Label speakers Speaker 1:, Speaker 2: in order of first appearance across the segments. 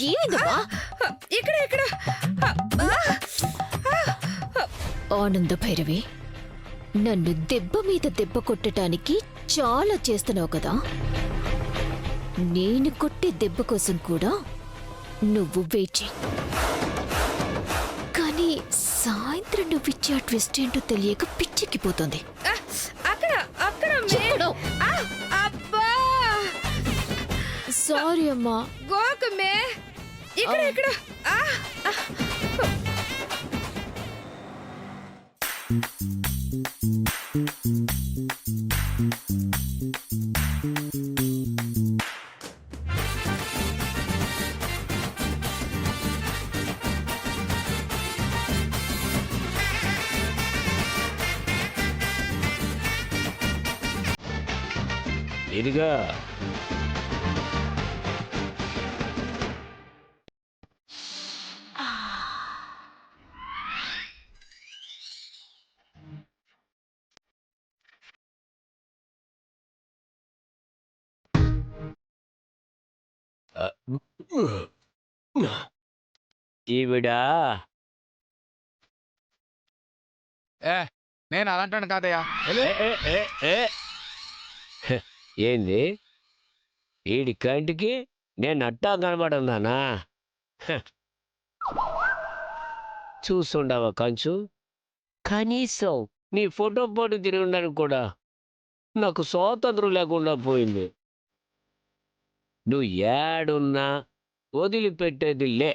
Speaker 1: ఏమైందమ్మా?
Speaker 2: ఇక్కడ ఇక్కడ
Speaker 1: ఆనంద భైరవి, నన్ను దెబ్బ మీద దెబ్బ కొట్టడానికి చాలా చేస్తున్నావు కదా. నేను కొట్టే దెబ్బ కోసం కూడా నువ్వు వెయిట్ చెయ్యి. కానీ సాయంత్రం నువ్వు ఇచ్చే ఆ ట్విస్ట్ ఏంటో తెలియక పిచ్చెక్కిపోతుంది.
Speaker 2: అక్కడ అక్కడ అబ్బా
Speaker 1: సారీ అమ్మా.
Speaker 2: గోకమే ఇక్కడ ఇక్కడ
Speaker 3: ఇదిగా ఈవిడా
Speaker 4: నేను అలాంటాను కాదయ్యా.
Speaker 3: ఏంది వీడి కంటికి నేను అట్టా కనబడున్నానా? చూస్తుండవా కంచు, కనీసం నీ ఫోటో పోటీ తిరిగి ఉండడానికి కూడా నాకు స్వాతంత్రం లేకుండా పోయింది. నువ్వు ఏడున్నా వదిలిపెట్టేది లే.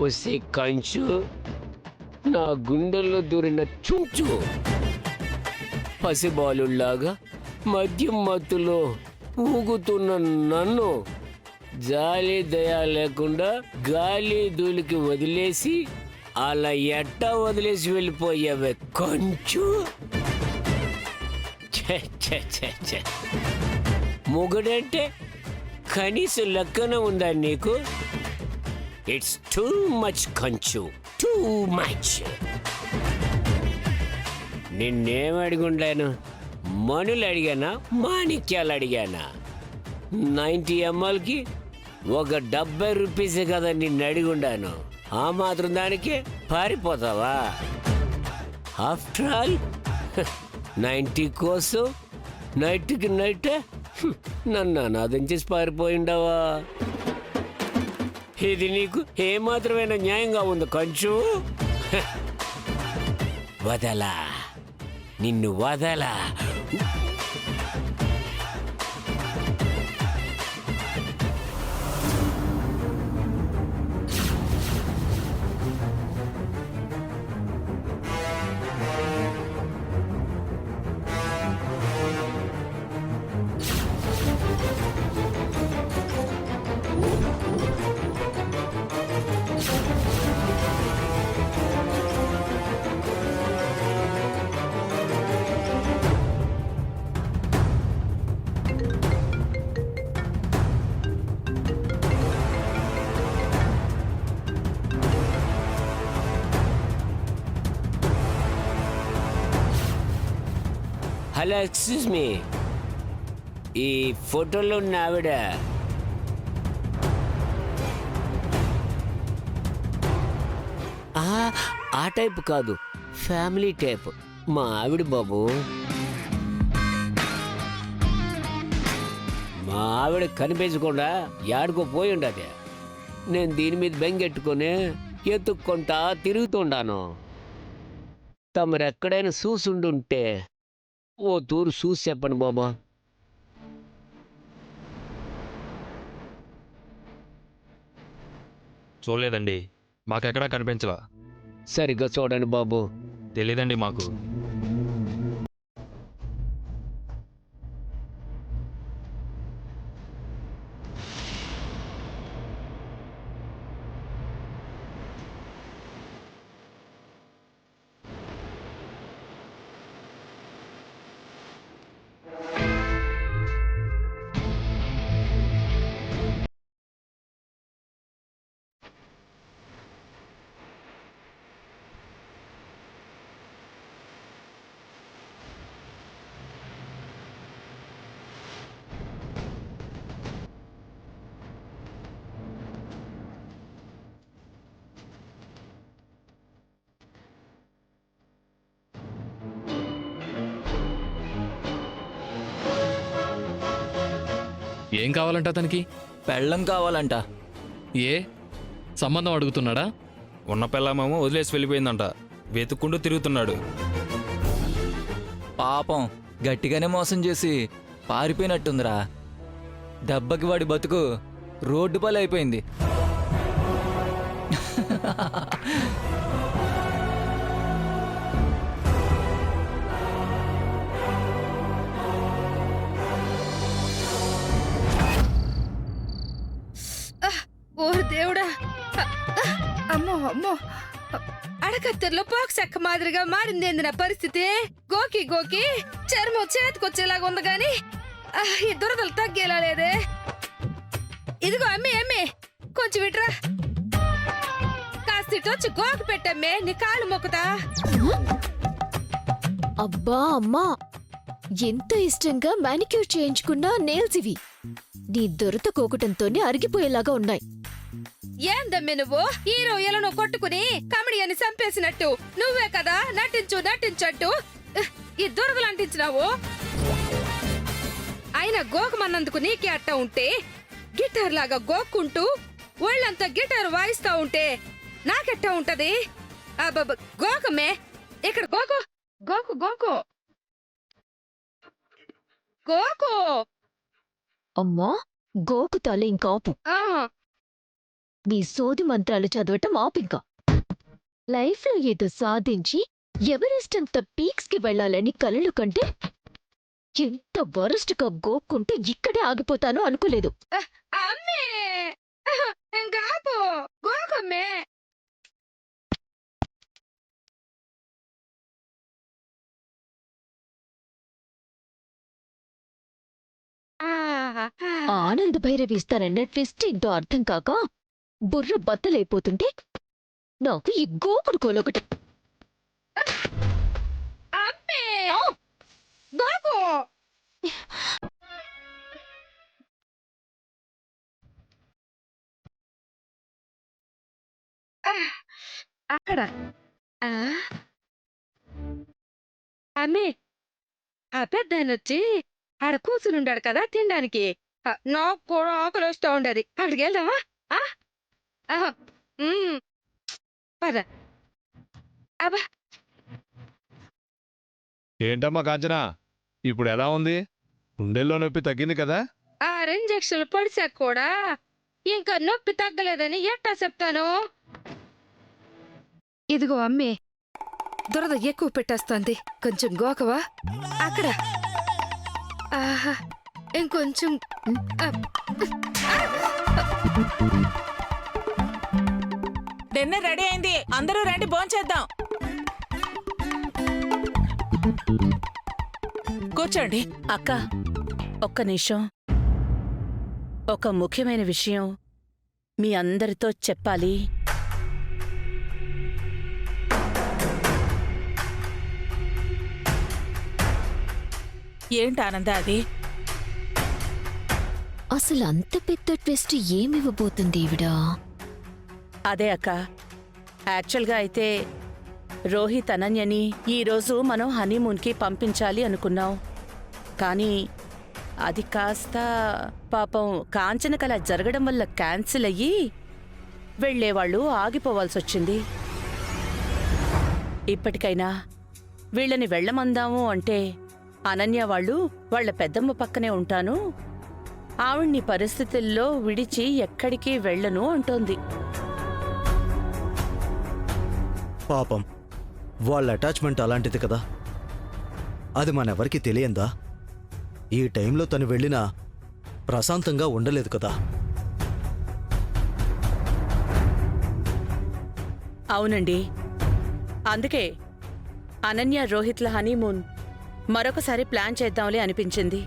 Speaker 3: వసే కంచు, నా గుండెల్లో దూరిన చుంచు, పసిబాలుల్లాగా మద్యం మత్తులో ఊగుతున్న నన్ను జాలి దయా లేకుండా గాలి ధూళికి వదిలేసి అలా ఎట్టా వదిలేసి వెళ్ళిపోయావే కొంచెం. మొగుడంటే కనీసం లెక్కన ఉందా నీకు? ఇట్స్ టూ మచ్ కంచు, టూ మచ్. నిన్నేం అడిగుండాను? మనులు అడిగానా, మాణిక్యాలు అడిగానా? 90 mlకి ఒక 70 రూపీసే కదా నిన్ను అడిగుండాను. ఆ మాత్రం దానికి పారిపోతావా? ఆఫ్టర్ ఆల్ 90 కోసం నైట్కి నైట్ నన్ను అనాథం చేసి పారిపోయిండవా? ఇది నీకు ఏమాత్రమైన న్యాయంగా ఉంది కంచు? వదలా, నిన్ను వదలా. హలో, ఎక్స్క్యూజ్ మీ, ఈ ఫోటోలో ఉన్న ఆవిడ ఆ టైప్ కాదు, ఫ్యామిలీ టైప్. మా ఆవిడ బాబు. మా ఆవిడ కనిపించకుండా యాడికో పోయి ఉండదు. నేను దీని మీద బెంగెట్టుకొని ఎత్తుక్కుంటా తిరుగుతుండాను. తమరెక్కడైనా చూసుండుంటే ఓ తూరు చూసి చెప్పండి బాబా.
Speaker 5: చూడలేదండి, మాకెక్కడా కనిపించలా.
Speaker 3: సరిగ్గా చూడండి బాబు.
Speaker 5: తెలీదండి మాకు.
Speaker 4: ఏం కావాలంట అతనికి?
Speaker 6: పెళ్ళం కావాలంట.
Speaker 4: ఏ సంబంధం అడుగుతున్నాడా?
Speaker 5: ఉన్న పిల్లమేమో వదిలేసి వెళ్ళిపోయిందంట. వెతుక్కుంటూ తిరుగుతున్నాడు.
Speaker 6: పాపం గట్టిగానే మోసం చేసి పారిపోయినట్టుందిరా. దెబ్బకి వాడి బతుకు రోడ్డు పాలైపోయింది.
Speaker 2: ఓ దేవుడా! అమ్మో అమ్మో! అడకత్తెరలో పాక్స్ ఎక్క మాదిరిగా మారిందేంది నా పరిస్థితి. గోకి గోకి చర్మం చేతికొచ్చేలాగా ఉంది గాని ఈ దురదలు తగ్గేలా లేదే. ఇదిగో అమ్మి అమ్మి, కొంచెం ఇట్రా. కాస్త ఇటొచ్చి గోకి పెట్టమ్మే, నీ కాళ్ళు మొక్కుతా.
Speaker 1: అబ్బా అమ్మా, ఎంత ఇష్టంగా మానిక్యూర్ చేయించుకున్న నేల్స్ ఇవి నీ దొరత కోకటంతోనే అరిగిపోయేలాగా ఉన్నాయి.
Speaker 2: ఏందమ్మి నువ్వు హీరో ఎలను కొట్టుకుని కమెడియన్ని చంపేసినట్టు నువ్వే కదా నటించు నటించట్టు ఈ దురదలు అంటించినావు. అయినా గోకమన్నందుకు నీకే అట్ట ఉంటే, గిటార్ లాగా గోక్కుంటూ ఒళ్ళంతా గిటార్ వాయిస్తా ఉంటే నాకెట్ట ఉంటది? అబ్బబ్బ, గోకమే ఇక్కడ గోకు గోకు గోకు గోకు.
Speaker 1: అమ్మా గోకుతాలే ఇంకాపు.
Speaker 2: ఆ,
Speaker 1: నీ సోది మంత్రాలు చదవటం ఆపింకా. లైఫ్ లో ఏదో సాధించి ఎవరెస్ట్ అంత పీక్స్ కి వెళ్లాలని కలలు కంటే ఎంత వరస్ట్ గా గోక్కుంటే ఇక్కడే ఆగిపోతానో అనుకోలేదు.
Speaker 2: అమ్మే గాపు గోకమ్మే.
Speaker 1: ఆనంద భైరవి ఇస్తానన్న ట్విస్ట్ ఏంటో అర్థం కాక బుర్ర బద్దలైపోతుంటే నాకు ఈ గోకుడు కోలొకటి.
Speaker 2: అమ్మే గోకు. అక్కడ అమ్మే, ఆ పెద్దాయన వచ్చి ఆడ కూర్చునుండాడు కదా తినడానికి. నాకు కూడా ఆకలి వస్తూ ఉండదు. అక్కడికి వెళ్దామా? పద. అబ్బా,
Speaker 7: ఏంటమ్మా కాంచనా, ఇప్పుడు ఎలా ఉంది? గుండెల్లో నొప్పి తగ్గింది కదా?
Speaker 2: ఆ ఇంజక్షన్లు పడిసాక కూడా ఇంకా నొప్పి తగ్గలేదని ఎట్టా చెప్తాను? ఇదిగో అమ్మే, దురద ఎక్కువ పెట్టేస్తుంది, కొంచెం గోకవా? అక్కడ ఆహా, ఇంకొంచెం.
Speaker 8: డిన్నర్ రెడీ అయింది, అందరూ రండి భోంచేద్దాం. కూర్చోండి.
Speaker 9: అక్క, ఒక్క నిమిషం. ఒక ముఖ్యమైన విషయం మీ అందరితో చెప్పాలి.
Speaker 8: ఏంటి ఆనంద అది?
Speaker 1: అసలు అంత పెద్ద ట్విస్ట్ ఏమివ్వబోతుంది ఈవిడా?
Speaker 9: అదే అక్క, యాక్చువల్గా అయితే రోహిత్ అనన్యని ఈరోజు మనం హనీమూన్కి పంపించాలి అనుకున్నాం. కానీ అది కాస్త పాపం కాంచనకల జరగడం వల్ల క్యాన్సిల్ అయ్యి వెళ్లేవాళ్ళు ఆగిపోవాల్సొచ్చింది. ఇప్పటికైనా వీళ్ళని వెళ్ళమందాము అంటే అనన్య వాళ్ళు వాళ్ల పెద్దమ్మ పక్కనే ఉంటాను, ఆవిడ్ని పరిస్థితుల్లో విడిచి ఎక్కడికి వెళ్ళను అంటోంది.
Speaker 10: పాపం, వాళ్ళ అటాచ్మెంట్ అలాంటిది కదా, అది మనెవరికి తెలియందా? ఈ టైంలో తను వెళ్ళినా ప్రశాంతంగా ఉండలేదు కదా.
Speaker 9: అవునండి, అందుకే అనన్య రోహిత్ల హనీమూన్ మరొకసారి ప్లాన్ చేద్దాంలే అనిపించింది.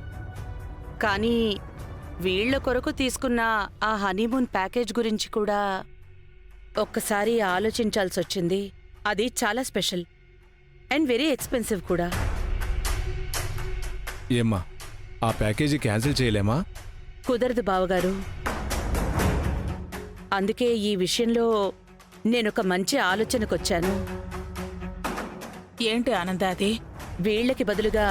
Speaker 9: కానీ వీళ్ల కొరకు తీసుకున్న ఆ హనీమూన్ ప్యాకేజ్ గురించి కూడా ఒక్కసారి ఆలోచించాల్సొచ్చింది. అది చాలా స్పెషల్ అండ్ వెరీ ఎక్స్పెన్సివ్ కూడా.
Speaker 7: ఏమ్మా, ఆ ప్యాకేజీ క్యాన్సిల్ చేయలేమా?
Speaker 9: కుదరదు బావగారు. అందుకే ఈ విషయంలో నేనొక మంచి ఆలోచనకొచ్చాను.
Speaker 8: ఏంటి ఆనంద అది?
Speaker 9: వీళ్లకి బదులుగా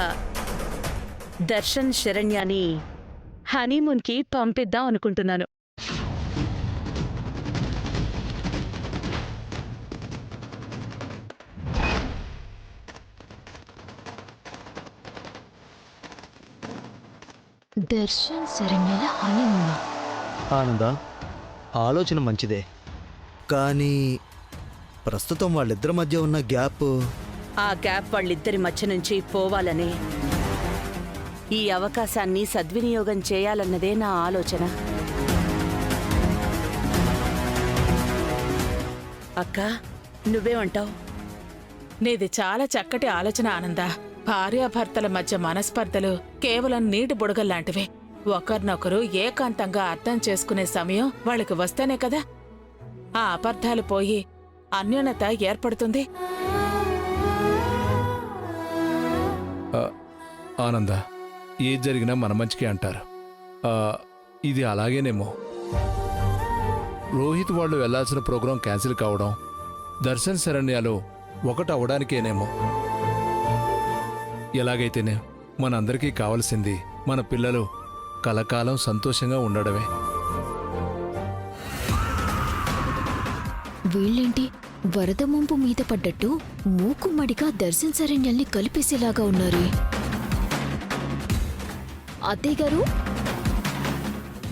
Speaker 9: దర్శన్ శరణ్యాని హనీమూన్కి పంపిద్దాం అనుకుంటున్నాను.
Speaker 1: దర్శన్ శరణ్యల హనీమూన్.
Speaker 10: ఆనంద, ఆలోచన మంచిదే, కానీ ప్రస్తుతం వాళ్ళిద్దరి మధ్య ఉన్న గ్యాప్
Speaker 9: ఆ గ్యాప్ వాళ్ళిద్దరి మధ్య నుంచి పోవాలని, ఈ అవకాశాన్ని సద్వినియోగం చేయాలన్నదే నా ఆలోచన. అక్క, నువ్వేమంటావు?
Speaker 8: నీది చాలా చక్కటి ఆలోచన ఆనంద. భార్యాభర్తల మధ్య మనస్పర్ధలు కేవలం నీటి బుడగల్లాంటివి. ఒకరినొకరు ఏకాంతంగా అర్థం చేసుకునే సమయం వాళ్ళకి వస్తేనే కదా ఆ అపార్థాలు పోయి అన్యోన్యత ఏర్పడుతుంది.
Speaker 11: ఆనంద, ఏది జరిగినా మన మంచికే అంటారు. ఇది అలాగేనేమో. రోహిత్ వాళ్ళు వెళ్లాల్సిన ప్రోగ్రాం క్యాన్సిల్ కావడం దర్శన్ శరణ్యాలు ఒకటి అవడానికేనేమో. ఎలాగైతేనే మనందరికీ కావలసింది మన పిల్లలు కలకాలం సంతోషంగా ఉండడమే.
Speaker 1: వీళ్ళేంటి వరద ముంపు మీద పడ్డట్టు మూకుమ్మడిగా దర్శన్ శరణ్యల్ని కలిపేసేలాగా ఉన్నారు. అత్తయ్య గారు,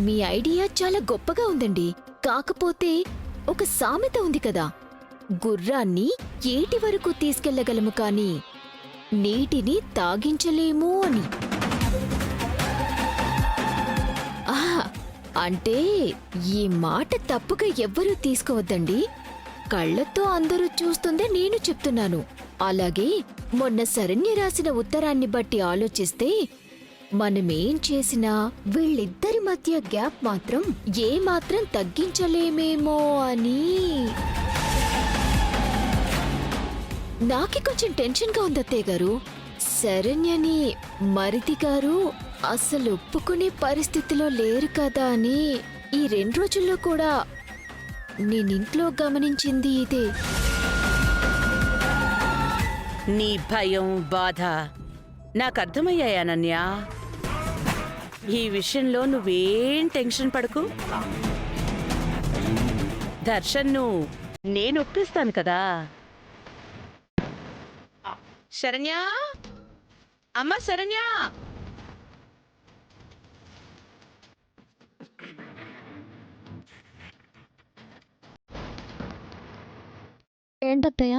Speaker 1: మీ ఐడియా చాలా గొప్పగా ఉందండి. కాకపోతే ఒక సామెత ఉంది కదా, గుర్రాన్ని ఏటి వరకు తీసుకెళ్లగలము కాని నీటిని తాగించలేము అని. అంటే ఈ మాట తప్పుగా ఎవ్వరూ తీసుకోవద్దండి. కళ్లతో అందరూ చూస్తుందే నేను చెప్తున్నాను. అలాగే మొన్న శరణ్య రాసిన ఉత్తరాన్ని బట్టి ఆలోచిస్తే మనమేం చేసినా వీళ్ళిద్దరి మధ్య గ్యాప్ మాత్రం ఏమాత్రం తగ్గించలేమేమో అని నాకి కొంచెం టెన్షన్గా ఉంది అత్తయ్య గారు. శరణ్యని మరిది గారు అసలు ఒప్పుకునే పరిస్థితిలో లేరు కదా అని ఈ 2 రోజుల్లో కూడా నేనింట్లో గమనించింది ఇదే.
Speaker 9: నీ భయం, బాధ నాకర్థమయ్యాయనన్యా. ఈ విషయంలో నువ్వేం టెన్షన్ పడకు. దర్శన్ను నేను ఒప్పిస్తాను కదా. శరణ్యా, అమ్మ శరణ్యా,
Speaker 1: ఏంటత్తయ్య?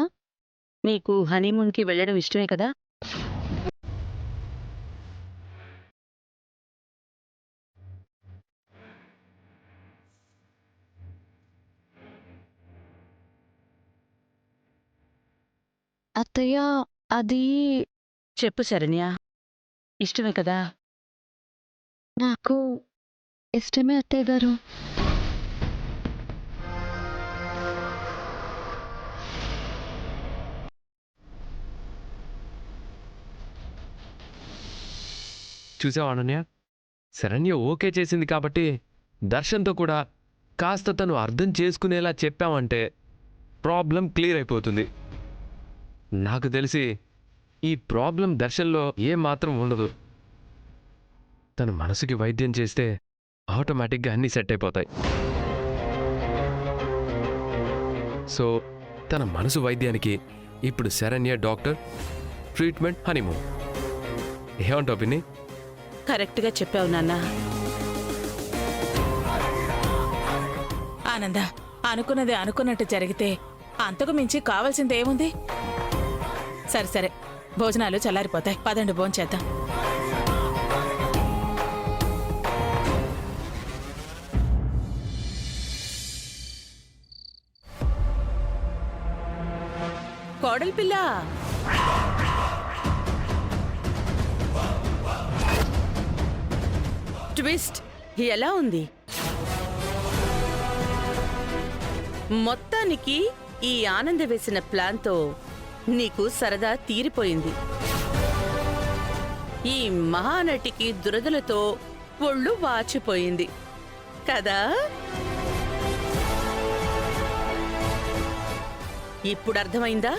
Speaker 9: నీకు హనీమూన్కి వెళ్ళడం ఇష్టమే కదా?
Speaker 1: అత్తయ్య, అది
Speaker 9: చెప్పు శరణ్య, ఇష్టమే కదా?
Speaker 1: నాకు ఇష్టమే అత్తయ్య గారు.
Speaker 12: చూసావా అనన్య, శరణ్య ఓకే చేసింది కాబట్టి దర్శన్తో కూడా కాస్త తను అర్థం చేసుకునేలా చెప్పామంటే ప్రాబ్లం క్లియర్ అయిపోతుంది. నాకు తెలిసి ఈ ప్రాబ్లం దర్శన్లో ఏమాత్రం ఉండదు. తన మనసుకి వైద్యం చేస్తే ఆటోమేటిక్గా అన్నీ సెట్ అయిపోతాయి. సో తన మనసు వైద్యానికి ఇప్పుడు శరణ్య డాక్టర్, ట్రీట్మెంట్ హనీమూన్. ఏమంటావు పిన్ని?
Speaker 9: కరెక్ట్గా చెప్పావు నాన్న.
Speaker 8: ఆనంద, అనుకున్నది అనుకున్నట్టు జరిగితే అంతకు మించి కావాల్సిందేముంది? సరే సరే, భోజనాలు చల్లారిపోతాయి. పదండి, భోంచేద్దాం.
Speaker 9: కోడలి పిల్ల, ట్విస్ట్ ఎలా ఉంది? మొత్తానికి ఈ ఆనంద వేసిన ప్లాన్తో నీకు సరదా తీరిపోయింది. ఈ మహానటికి దురదలతో ఒళ్ళు వాచిపోయింది కదా? ఇప్పుడు అర్థమైందా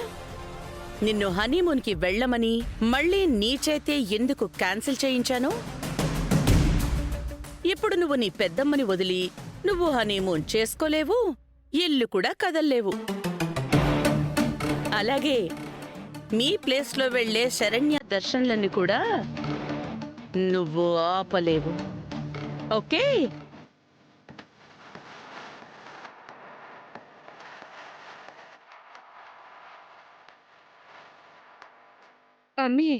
Speaker 9: నిన్ను హనీమూన్కి వెళ్ళమని మళ్ళీ నీ చేతే ఎందుకు క్యాన్సిల్ చేయించాను? ఇప్పుడు నువ్వు నీ పెద్దమ్మని వదిలి నువ్వు హనీమూన్ చేసుకోలేవు, ఇల్లు కూడా కదల్లేవు. అలాగే మీ ప్లేస్లో వెళ్లే శరణ్య దర్శనలని కూడా నువ్వు ఆపలేవు. ఓకే?
Speaker 2: అమ్మీ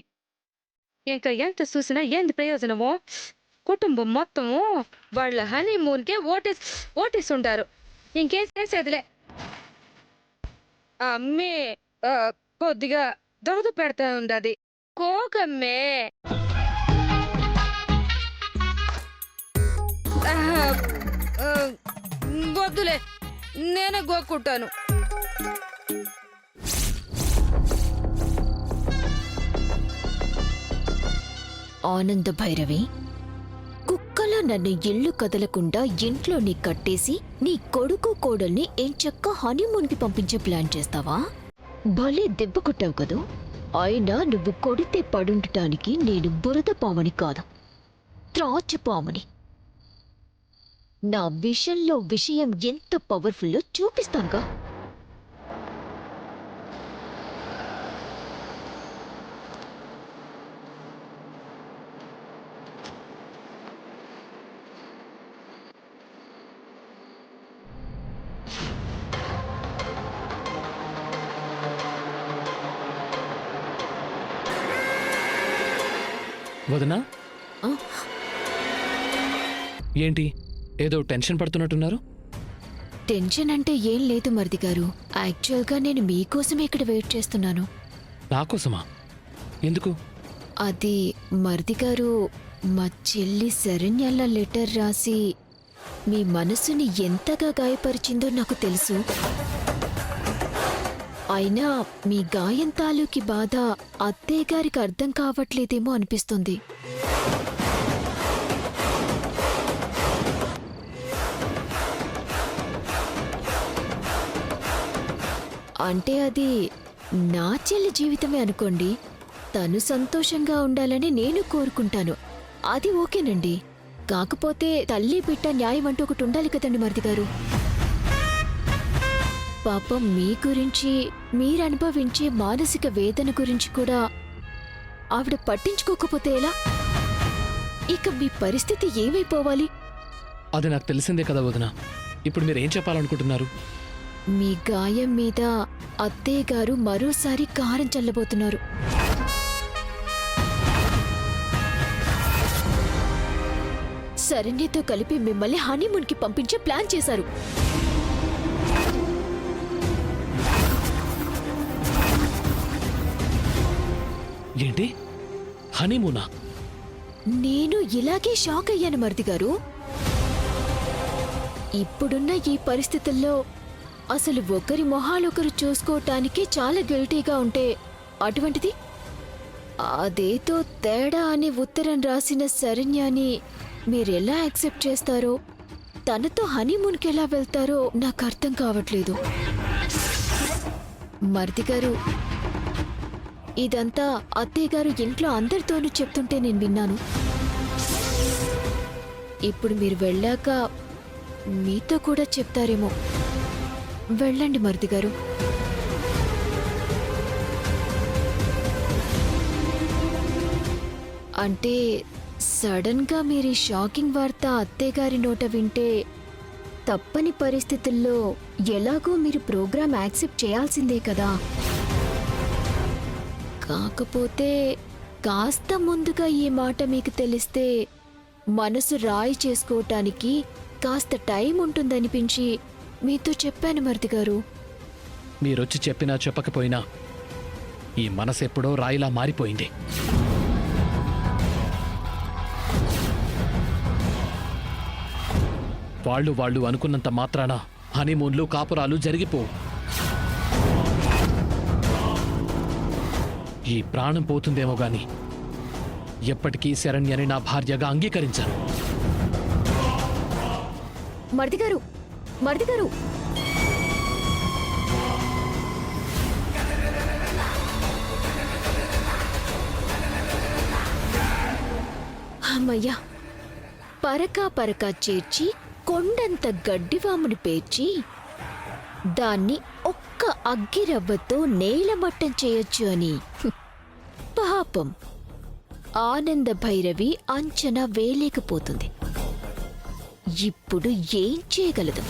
Speaker 2: ఇంకా ఎంత చూసినా ఏంది ప్రయోజనమో? కుటుంబం మొత్తము వాళ్ళ హనీమూన్కే ఓటేసి ఉంటారు. ఇంకేం చేసేదిలే. అమ్మే కొద్దిగా దొరద పెడతా ఉండది. కోకమ్మే. వద్దులే, నేనే గోక్కుంటాను.
Speaker 1: ఆనంద భైరవి, కుక్కలా నన్ను ఇల్లు కదలకుండా ఇంట్లోని కట్టేసి నీ కొడుకు కోడల్ని ఎంచక్క హనీమూన్కి పంపించే ప్లాన్ చేస్తావా? భలే దెబ్బ కొట్టావు కదూ. అయినా నువ్వు కొడితే పడుండటానికి నేను బురద పాముని కాదు, త్రాచు పాముని. నా విషయంలో విషయం ఎంత పవర్ఫుల్లో చూపిస్తానుగా.
Speaker 4: వదనా,
Speaker 1: ఆ?
Speaker 4: ఏంటి ఏదో టెన్షన్ పడుతున్నట్టున్నారు?
Speaker 1: టెన్షన్ అంటే ఏం లేదు మరిది గారు. యాక్చువల్గా నేను మీకోసమే ఇక్కడ వెయిట్ చేస్తున్నాను.
Speaker 4: నాకోసమా? ఎందుకు?
Speaker 1: అది మరిది గారు, మా చెల్లి శరణ్యల లెటర్ రాసి మీ మనసుని ఎంతగా గాయపరిచిందో నాకు తెలుసు. అయినా మీ గాయం తాలూకి బాధ అత్తయ్య గారికి అర్థం కావట్లేదేమో అనిపిస్తుంది. అంటే అది నా చెల్లి జీవితమే అనుకోండి. తను సంతోషంగా ఉండాలని నేను కోరుకుంటాను. అది ఓకేనండి. కాకపోతే తల్లి బిడ్డ న్యాయం అంటూ ఒకటి ఉండాలి కదండి మరిది గారు. పాపం మీ గురించి, మీరు అనుభవించే మానసిక వేదన గురించి కూడా ఆవిడ పట్టించుకోకపోతే ఎలా? ఇక మీ పరిస్థితి ఏమైపోవాలి?
Speaker 4: అది నాకు తెలిసిందే కదా వదిన. ఇప్పుడు మీరేం చెప్పాలనుకుంటున్నారు?
Speaker 1: మీ గాయం మీద అత్తయ్య గారు మరోసారి కారం చల్లబోతున్నారు. శరణ్యతో కలిపి మిమ్మల్ని హనీమూన్కి పంపించే ప్లాన్ చేశారు.
Speaker 4: ఏంటి? హనీమూనా?
Speaker 1: నేను ఇలాగే షాక్ అయ్యాను మరిది గారు. ఇప్పుడున్న ఈ పరిస్థితుల్లో అసలు ఒకరి మొహాలొకరు చూసుకోవటానికి చాలా గిల్టీగా ఉంటే, అటువంటిది అదేదో తేడా అని ఉత్తరం రాసిన శరణ్యాని మీరెలా యాక్సెప్ట్ చేస్తారో, తనతో హనీమూన్కి ఎలా వెళ్తారో నాకు అర్థం కావట్లేదు. మరిది గారు, ఇదంతా అత్తయ్య గారు ఇంట్లో అందరితోనూ చెప్తుంటే నేను విన్నాను. ఇప్పుడు మీరు వెళ్ళాక మీతో కూడా చెప్తారేమో. వెళ్ళండి మరిది గారు. అంటే సడన్ గా మీరు షాకింగ్ వార్త అత్తయ్య గారి నోట వింటే తప్పని పరిస్థితుల్లో ఎలాగో మీరు ప్రోగ్రాం యాక్సెప్ట్ చేయాల్సిందే కదా. కాకపోతే కాస్త ముందుగా ఈ మాట మీకు తెలిస్తే మనసు రాయి చేసుకోవటానికి కాస్త టైం ఉంటుందనిపించి మీతో చెప్పాను మరిది గారు.
Speaker 4: మీరొచ్చి చెప్పినా చెప్పకపోయినా ఈ మనసు ఎప్పుడో రాయిలా మారిపోయింది. వాళ్ళు అనుకున్నంత మాత్రాన హనీమూన్లు, కాపురాలు జరిగిపోవు. ఈ ప్రాణం పోతుందేమో గాని ఎప్పటికీ శరణ్యని నా భార్యగా అంగీకరించాను.
Speaker 1: మరిది గారు, మరిది గారు, అమ్మయ్యా, పరకా పరకా చేర్చి కొండంత గడ్డివాముని పేర్చి దాన్ని ఒక్క అగ్గిరవ్వతో నేలమట్టం చేయొచ్చు అని పాపం ఆనంద భైరవి అంచనా వేయలేకపోతుంది. ఇప్పుడు ఏం చేయగలదు?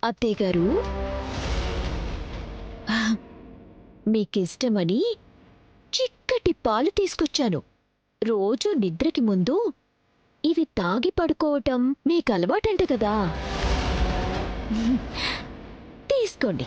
Speaker 1: అత్తయ్య గారు, మీకిష్టమని చిక్కటి పాలు తీసుకొచ్చాను. రోజు నిద్రకి ముందు ఇవి తాగి పడుకోవటం మీకు అలవాటంట కదా. తీసుకోండి.